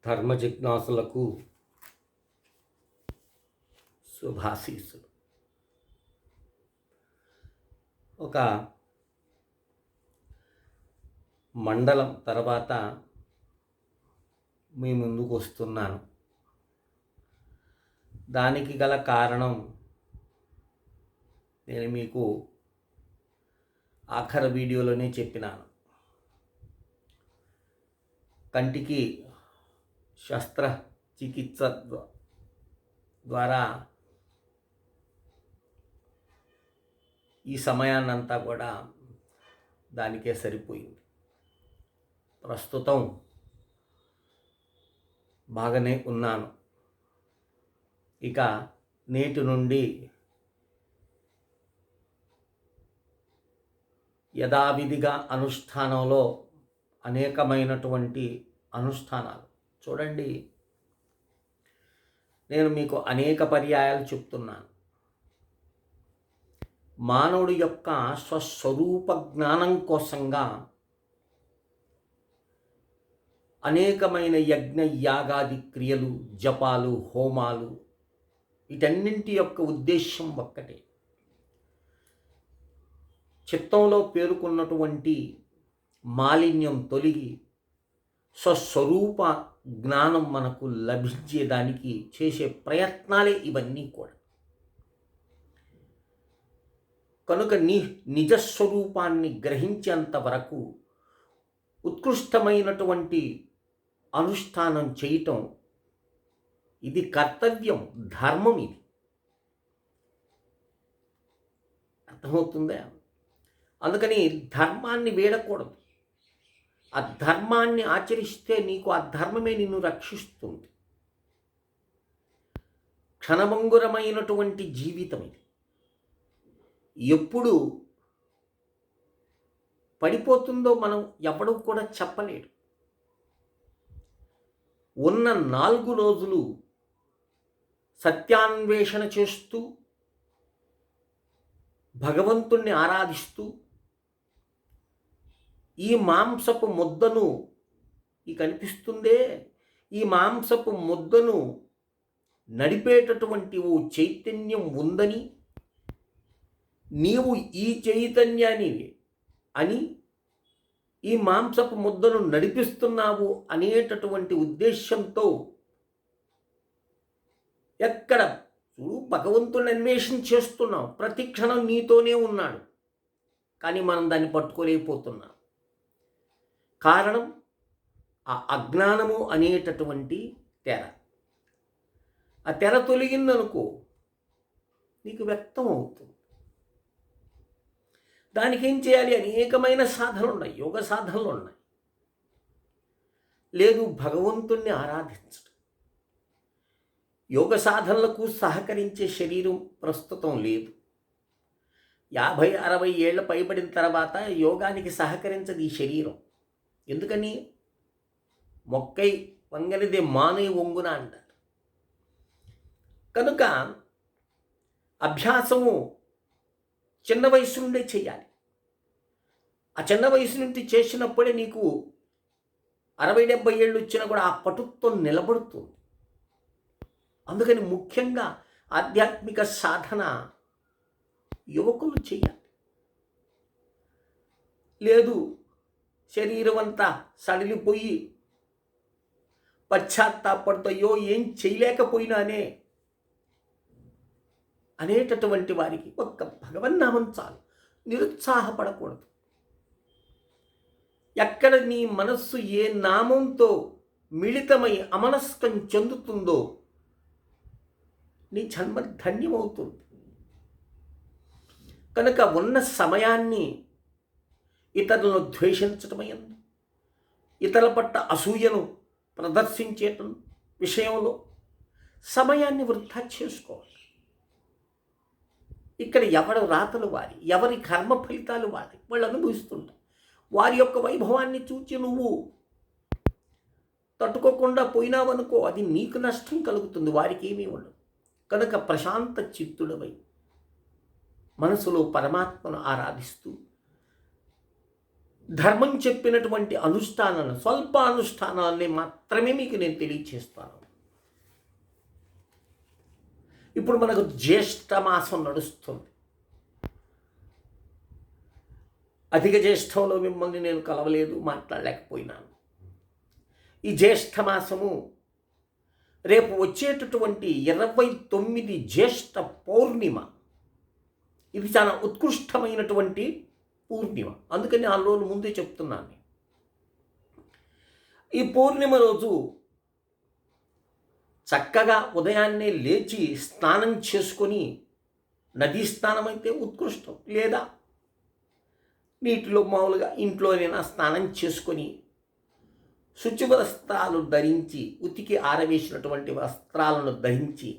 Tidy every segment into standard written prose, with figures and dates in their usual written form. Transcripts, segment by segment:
ధర్మ జిజ్ఞాసులకు శుభాశీస్సులు. ఒక మండలం తర్వాత మీ ముందుకు వస్తున్నాను. దానికి గల కారణం నేను మీకు ఆఖరి వీడియోలోనే చెప్పినాను. కంటికి శస్త్రచికిత్స ద్వారా ఈ సమయాన్నంతా కూడా దానికే సరిపోయింది. ప్రస్తుతం బాగానే ఉన్నాను. ఇక నేటి నుండి యథావిధిగా అనుష్ఠానంలో అనేకమైనటువంటి అనుష్ఠానాలు చూడండి. నేను మీకు అనేక పర్యాయాలు చెప్తున్నాను. మానవుడి యొక్క స్వస్వరూప జ్ఞానం కోసంగా అనేకమైన యజ్ఞ యాగాది క్రియలు, జపాలు, హోమాలు, వీటన్నింటి యొక్క ఉద్దేశం ఒక్కటే. చిత్తంలో పేరుకున్నటువంటి మాలిన్యం తొలగి స్వస్వరూప జ్ఞానం మనకు లభించేదానికి చేసే ప్రయత్నాలే ఇవన్నీ కూడా. కనుక నిజస్వరూపాన్ని గ్రహించేంత వరకు ఉత్కృష్టమైనటువంటి అనుష్ఠానం చేయటం ఇది కర్తవ్యం, ధర్మం. ఇది అర్థమవుతుందా? అందుకని ధర్మాన్ని వీడకూడదు. ఆ ధర్మాన్ని ఆచరిస్తే నీకు ఆ ధర్మమే నిన్ను రక్షిస్తుంది. క్షణభంగురమైనటువంటి జీవితం ఇది. ఎప్పుడు పడిపోతుందో మనం ఎవడూ కూడా చెప్పలేడు. ఉన్న 4 రోజులు సత్యాన్వేషణ చేస్తూ భగవంతుణ్ణి ఆరాధిస్తూ ఈ మాంసపు ముద్దను కనిపిస్తుందే, ఈ మాంసపు ముద్దను నడిపేటటువంటి ఓ చైతన్యం ఉందని, నీవు ఈ చైతన్యాన్ని అని ఈ మాంసపు ముద్దను నడిపిస్తున్నావు అనేటటువంటి ఉద్దేశంతో ఎక్కడ చూడు భగవంతుని అన్వేషణ చేస్తున్నావు. ప్రతి క్షణం నీతోనే ఉన్నాడు, కానీ మనం దాన్ని పట్టుకోలేకపోతున్నాం. కారణం ఆ అజ్ఞానము అనేటటువంటి తెర. ఆ తెర తొలగిందనుకో నీకు వ్యక్తం అవుతుంది. దానికి ఏం చేయాలి? అనేకమైన సాధనలు ఉన్నాయి, యోగ సాధనలు ఉన్నాయి. లేదు భగవంతుణ్ణి ఆరాధించడం. యోగ సాధనలకు సహకరించే శరీరం ప్రస్తుతం లేదు. 50-60 ఏళ్ళ పైబడిన తర్వాత యోగానికి సహకరించదు ఈ శరీరం. ఎందుకని? మొక్కై వంగనిదే మానే వంగున అంటారు. కనుక అభ్యాసము చిన్న వయసు నుండే చేయాలి. ఆ చిన్న వయసు నుండి చేసినప్పుడే నీకు 60-70 ఏళ్ళు వచ్చినా కూడా ఆ పటుత్వం నిలబడుతుంది. అందుకని ముఖ్యంగా ఆధ్యాత్మిక సాధన యువకులు చేయాలి. లేదు శరీరం అంతా సడిలిపోయి పశ్చాత్తాపడుతాయో ఏం చేయలేకపోయినానే అనేటటువంటి వారికి ఒక్క భగవన్నామం చాలు. నిరుత్సాహపడకూడదు. ఎక్కడ నీ మనస్సు ఏ నామంతో మిళితమై అమనస్కం చెందుతుందో నీ జన్మ ధన్యమవుతుంది. కనుక ఉన్న సమయాన్ని ఇతరులను ద్వేషించటమైంది, ఇతరుల పట్ల అసూయను ప్రదర్శించేట విషయంలో సమయాన్ని వృధా చేసుకోవాలి. ఇక్కడ ఎవరి రాతలు వారి, ఎవరి కర్మ ఫలితాలు వారి, వాళ్ళు అనుభవిస్తుంటారు. వారి యొక్క వైభవాన్ని చూచి నువ్వు తట్టుకోకుండా పోయినావనుకో అది నీకు నష్టం కలుగుతుంది, వారికి ఏమీ ఉండదు. కనుక ప్రశాంత చిత్తుడవై మనసులో పరమాత్మను ఆరాధిస్తూ ధర్మం చెప్పినటువంటి అనుష్ఠానాలను, స్వల్ప అనుష్ఠానాలని మాత్రమే మీకు నేను తెలియచేస్తాను. ఇప్పుడు మనకు జ్యేష్ఠ మాసం నడుస్తుంది. అధిక జ్యేష్ఠంలో మిమ్మల్ని నేను కలవలేదు, మాట్లాడలేకపోయినాను. ఈ జ్యేష్ఠ మాసము రేపు వచ్చేటటువంటి 29 జ్యేష్ఠ పౌర్ణిమ. ఇది చాలా ఉత్కృష్టమైనటువంటి పూర్ణిమ. అందుకని 4 రోజుల ముందే చెప్తున్నాను. ఈ పూర్ణిమ రోజు చక్కగా ఉదయాన్నే లేచి స్నానం చేసుకొని, నదీ స్నానం అయితే ఉత్కృష్టం, లేదా నీటిలో మామూలుగా ఇంట్లోనైనా స్నానం చేసుకొని శుచి వస్త్రాలు ధరించి, ఉతికి ఆరవేసినటువంటి వస్త్రాలను ధరించి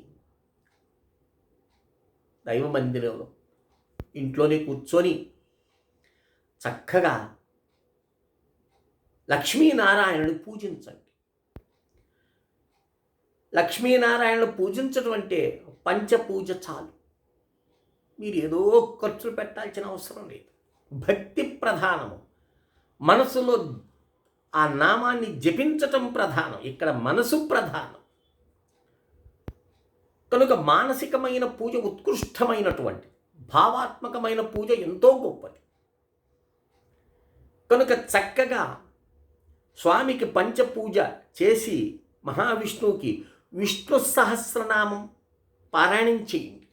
దైవ మందిరంలో ఇంట్లోనే కూర్చొని చక్కగా లక్ష్మీనారాయణుడు పూజించండి. లక్ష్మీనారాయణుడు పూజించడం అంటే పంచపూజ చాలు. మీరు ఏదో ఖర్చులు పెట్టాల్సిన అవసరం లేదు. భక్తి ప్రధానము. మనసులో ఆ నామాన్ని జపించటం ప్రధానం. ఇక్కడ మనసు ప్రధానం. కనుక మానసికమైన పూజ ఉత్కృష్టమైనటువంటి, భావాత్మకమైన పూజ ఎంతో గొప్పది. కనుక చక్కగా స్వామికి పంచపూజ చేసి మహావిష్ణువుకి విష్ణు సహస్రనామం పారాయణం చేయండి.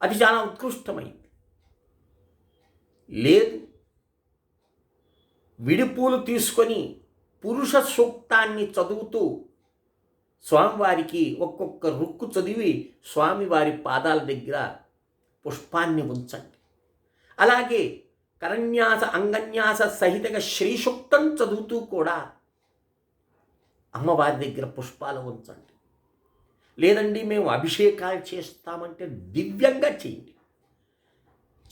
అది చాలా ఉత్కృష్టమైంది. లేదు, విడిపూలు తీసుకొని పురుష సూక్తాన్ని చదువుతూ స్వామివారికి ఒక్కొక్క రుక్కు చదివి స్వామివారి పాదాల దగ్గర పుష్పాన్ని ఉంచండి. అలాగే కరన్యాస అంగన్యాస సహితంగా శ్రీసూక్తం చదువుతూ కూడా అమ్మవారి దగ్గర పుష్పాలు ఉంచండి. లేదండి మేము అభిషేకాలు చేస్తామంటే దివ్యంగా చేయండి.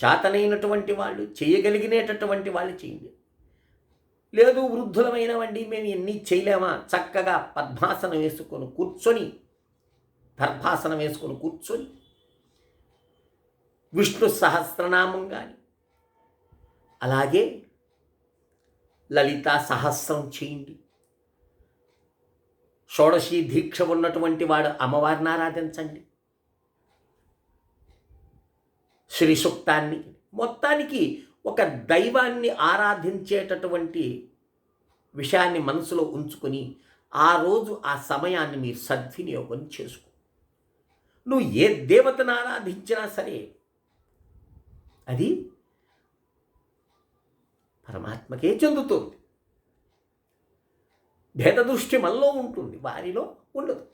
చేతనైనటువంటి వాళ్ళు, చేయగలిగినటువంటి వాళ్ళు చేయండి. లేదు వృద్ధులమైనవండి మేము ఎన్ని చేయలేమా, చక్కగా పద్మాసనం వేసుకొని కూర్చొని, దర్భాసనం వేసుకొని కూర్చొని విష్ణు సహస్రనామం కానీ, అలాగే లలితా సహస్రం చేయండి. షోడశీ దీక్ష ఉన్నటువంటి వాడు అమ్మవారిని ఆరాధించండి. శ్రీ సూక్తాన్ని, మొత్తానికి ఒక దైవాన్ని ఆరాధించేటటువంటి విషయాన్ని మనసులో ఉంచుకొని ఆ రోజు ఆ సమయాన్ని మీరు సద్వినియోగం చేసుకో. నువ్వు ఏ దేవతను ఆరాధించినా సరే అది పరమాత్మకే చెందుతుంది. భేద దృష్టి మనలో ఉంటుంది, వారిలో ఉండదు.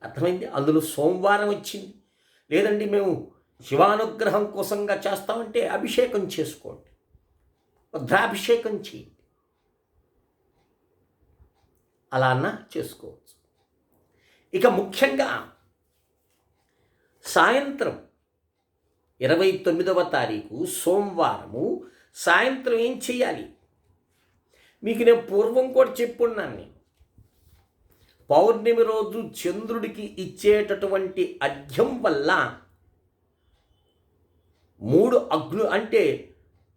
అర్థమైంది? అందులో సోమవారం వచ్చింది. లేదండి మేము శివానుగ్రహం కోసంగా చేస్తామంటే అభిషేకం చేసుకోండి, రుద్రాభిషేకం చేయండి. అలా అన్నా చేసుకోవచ్చు. ఇక ముఖ్యంగా సాయంత్రం 29వ తారీఖు సోమవారము సాయంత్రం ఏం చేయాలి? మీకు నేను పూర్వం కూడా చెప్పున్నాను. నేను పౌర్ణమి రోజు చంద్రుడికి ఇచ్చేటటువంటి అర్ఘ్యం వల్ల 3 అంటే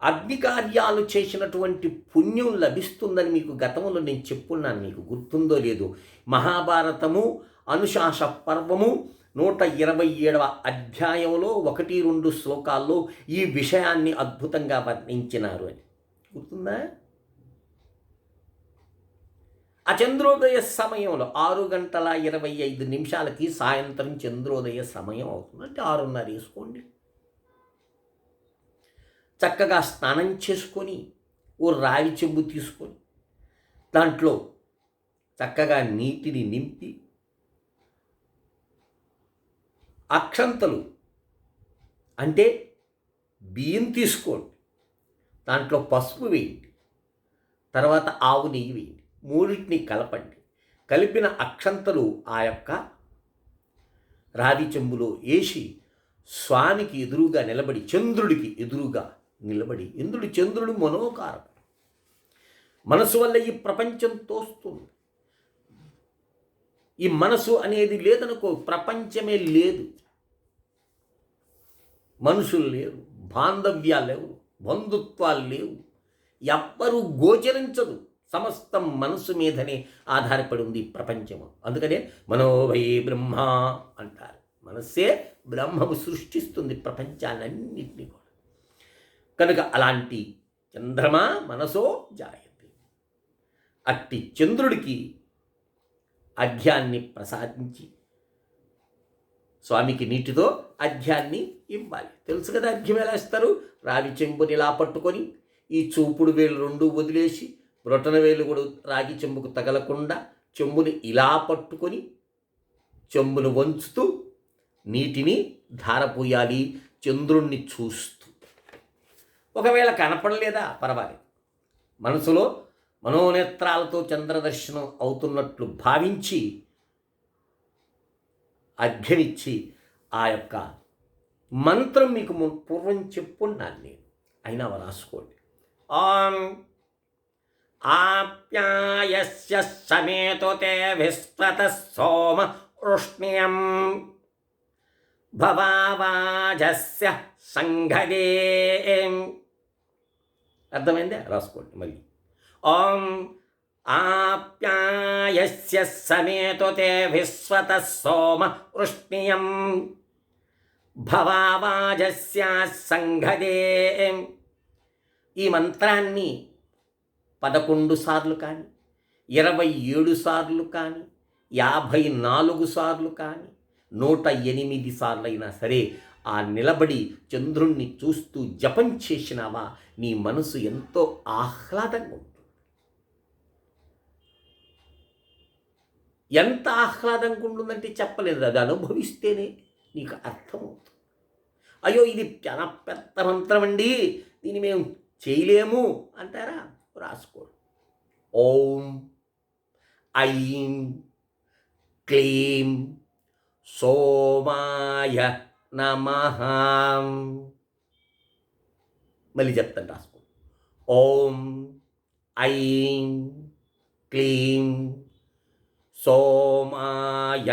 అగ్ని కార్యాలు చేసినటువంటి పుణ్యం లభిస్తుందని మీకు గతంలో నేను చెప్పున్నాను. మీకు గుర్తుందో లేదో? మహాభారతము అనుశాస పర్వము 127వ అధ్యాయంలో 1-2 శ్లోకాల్లో ఈ విషయాన్ని అద్భుతంగా వర్ణించినారు అని గుర్తుందా? ఆ చంద్రోదయ సమయంలో 6:25 సాయంత్రం చంద్రోదయ సమయం అవుతుంది. అంటే 6:30 వేసుకోండి. చక్కగా స్నానం చేసుకొని ఓ రావి చెంబు తీసుకొని దాంట్లో చక్కగా నీటిని నింపి అక్షంతలు అంటే బియ్యం తీసుకోండి, దాంట్లో పసుపు వేయండి, తర్వాత ఆవు నెయ్యి వేయండి, మూడింటిని కలపండి. కలిపిన అక్షంతలు ఆ యొక్క రావి చెంబులో వేసి స్వామికి ఎదురుగా నిలబడి, చంద్రుడికి ఎదురుగా నిలబడి, చంద్రుడు మనోకారం, మనసు వల్ల ఈ ప్రపంచం తోస్తుంది. ఈ మనసు అనేది లేదనుకో ప్రపంచమే లేదు. మనుషులు లేరు, బాంధవ్యాలు లేవు, బంధుత్వాలు లేవు, ఎవ్వరూ గోచరించదు. సమస్తం మనసు మీదనే ఆధారపడి ఉంది ప్రపంచము. అందుకనే మనోవై బ్రహ్మ అంటారు. మనస్సే బ్రహ్మము సృష్టిస్తుంది ప్రపంచాలన్నింటినీ కూడా. కనుక అలాంటి చంద్రమా మనసో జాయతే, అట్టి చంద్రుడికి అర్ఘ్యాన్ని ప్రసాదించి స్వామికి నీటితో అర్ఘ్యాన్ని ఇవ్వాలి. తెలుసు కదా అర్ఘ్యం ఎలా ఇస్తారు? రావి చెంబుని ఇలా పట్టుకొని ఈ చూపుడు వేలు రెండు వదిలేసి బ్రొటన వేలు కూడా రాగి చెంబుకు తగలకుండా చెంబుని ఇలా పట్టుకొని చెంబును వంచుతూ నీటిని ధారపోయాలి చంద్రుణ్ణి చూస్తూ. ఒకవేళ కనపడలేదా పర్వాలేదు, మనసులో మనోనేత్రాలతో చంద్రదర్శనం అవుతున్నట్లు భావించి అర్ఘ్యమిచ్చి ఆ యొక్క మంత్రం మీకు పూర్వం చెప్పున్నాను నేను, అయినా రాసుకోండి. ఓం ఆప్యాయస్య సమేతుతే విశ్వత సోమ వృష్ణ్యం భవావాజస్య సంఘదే. అర్థమైందే? రాసుకోండి మళ్ళీ. ఓం ఆప్యాయస్య సమేతుతే విశ్వత సోమ వృష్ణ్యం భవావాజస్య సంఘదే. ఈ మంత్రాన్ని 11 సార్లు కానీ, 27 సార్లు కానీ, 54 సార్లు కానీ, 108 సార్లు అయినా సరే ఆ నిలబడి చంద్రుణ్ణి చూస్తూ జపం చేసినావా నీ మనసు ఎంతో ఆహ్లాదంగా ఉంటుంది. ఎంత ఆహ్లాదంగా ఉంటుందంటే చెప్పలేదు, అది అనుభవిస్తేనే నీకు అర్థమవుతుంది. అయ్యో ఇది చాలా పెద్ద మంత్రం అండి, దీన్ని మేము చేయలేము అంటారా? రాసుకోండి. ఓం ఐం క్లీం సోమాయ నమః. మళ్ళీ చెప్తాను, రాసుకోండి. ఓం ఐం క్లీం సోమాయ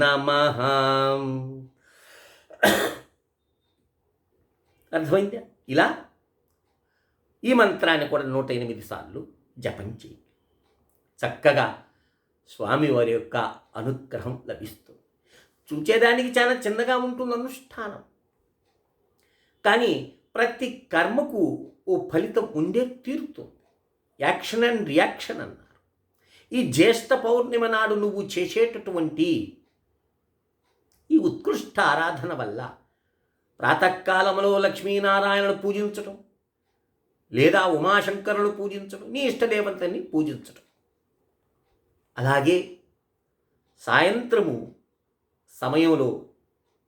నమః. అర్థమైందా? ఇలా ఈ మంత్రాన్ని కూడా 108 సార్లు జపం చేయి. చక్కగా స్వామివారి యొక్క అనుగ్రహం లభిస్తుంది. చూచేదానికి చాలా చిన్నగా ఉంటుంది అనుష్ఠానం, కానీ ప్రతి కర్మకు ఓ ఫలితం ఉండే తీరుతుంది. యాక్షన్ అండ్ రియాక్షన్ అన్నారు. ఈ జ్యేష్ఠ పౌర్ణిమ నాడు నువ్వు చేసేటటువంటి ఈ ఉత్కృష్ట ఆరాధన వల్ల ప్రాతకాలంలో లక్ష్మీనారాయణను పూజించటం, లేదా ఉమాశంకరులు పూజించడం, నీ ఇష్టదేవతని పూజించడం, అలాగే సాయంత్రము సమయంలో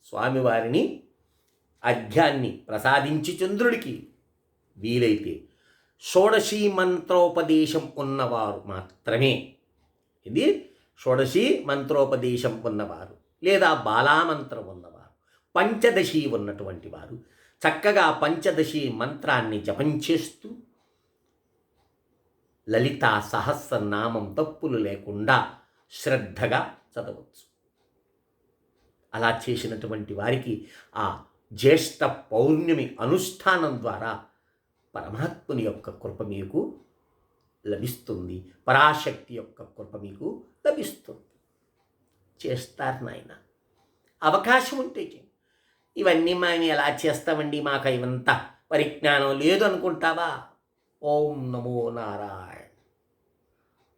స్వామివారిని అర్ఘ్యాన్ని ప్రసాదించి చంద్రుడికి వీలైతే షోడశీ మంత్రోపదేశం ఉన్నవారు మాత్రమే, ఇది షోడశీ మంత్రోపదేశం ఉన్నవారు లేదా బాలామంత్రం ఉన్నవారు, పంచదశి ఉన్నటువంటి వారు చక్కగా పంచదశి మంత్రాన్ని జపం చేస్తూ లలితా సహస్రనామం తప్పులు లేకుండా శ్రద్ధగా చదవచ్చు. అలా చేసినటువంటి వారికి ఆ జ్యేష్ఠ పౌర్ణమి అనుష్ఠానం ద్వారా పరమాత్ముని యొక్క కృప మీకు లభిస్తుంది, పరాశక్తి యొక్క కృప మీకు లభిస్తుంది. చేస్తారు నాయన, అవకాశం ఉంటే. ఇవన్నీ మేము ఎలా చేస్తామండి, మాకు ఇవంతా పరిజ్ఞానం లేదు అనుకుంటావా? ఓం నమో నారాయణ,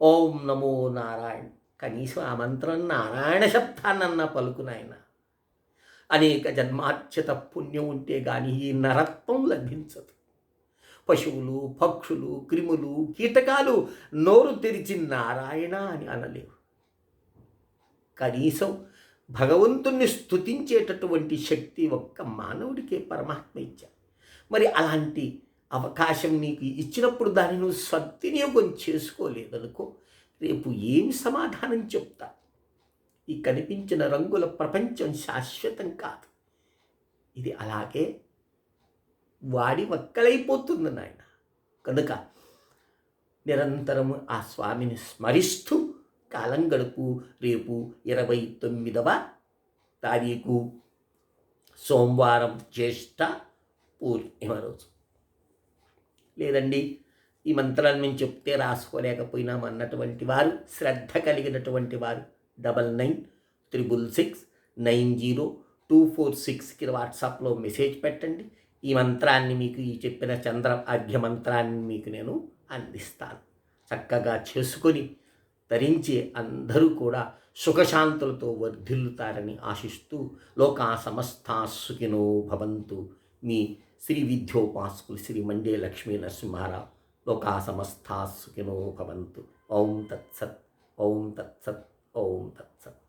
ఓం నమో నారాయణ. కనీసం ఆ మంత్రం నారాయణ శబ్దాన్నన్నా పలుకునాయన. అనేక జన్మార్చిత పుణ్యం ఉంటే కానీ ఈ నరత్వం లభించదు. పశువులు, పక్షులు, క్రిములు, కీటకాలు నోరు తెరిచి నారాయణ అని అనలేవు. కనీసం భగవంతుణ్ణి స్తుతించేటటువంటి శక్తి ఒక్క మానవుడికే పరమాత్మ ఇచ్చారు. మరి అలాంటి అవకాశం నీకు ఇచ్చినప్పుడు దాన్ని నువ్వు సద్వినియోగం చేసుకోలేదనుకో, రేపు ఏమి సమాధానం చెప్తా? ఈ కనిపించిన రంగుల ప్రపంచం శాశ్వతం కాదు, ఇది అలాగే వాడి వక్కలైపోతుంది నాయన. కనుక నిరంతరము ఆ స్వామిని స్మరిస్తూ కాలం గడుపు. రేపు 29వ తారీఖు సోమవారం జ్యేష్ఠ పూర్ణిమ రోజు. లేదండి ఈ మంత్రాలు మేము చెప్తే రాసుకోలేకపోయినాం అన్నటువంటి వారు, శ్రద్ధ కలిగినటువంటి వారు 9966690246కి వాట్సాప్లో మెసేజ్ పెట్టండి. ఈ మంత్రాన్ని మీకు, ఈ చెప్పిన చంద్ర అర్ఘ్య మంత్రాన్ని మీకు నేను అందిస్తాను. చక్కగా చేసుకొని ధరించి అందరూ కూడా సుఖశాంతులతో వర్ధిల్లుతారని ఆశిస్తూ లోకా సమస్తా సుఖినో భవంతు. మీ శ్రీ విద్యోపాసకులు శ్రీ మండే లక్ష్మీ నరసింహారావు. లోకా సమస్తా సుఖినో భవంతు. ఓం తత్సత్, ఓం తత్సత్, ఓం తత్సత్.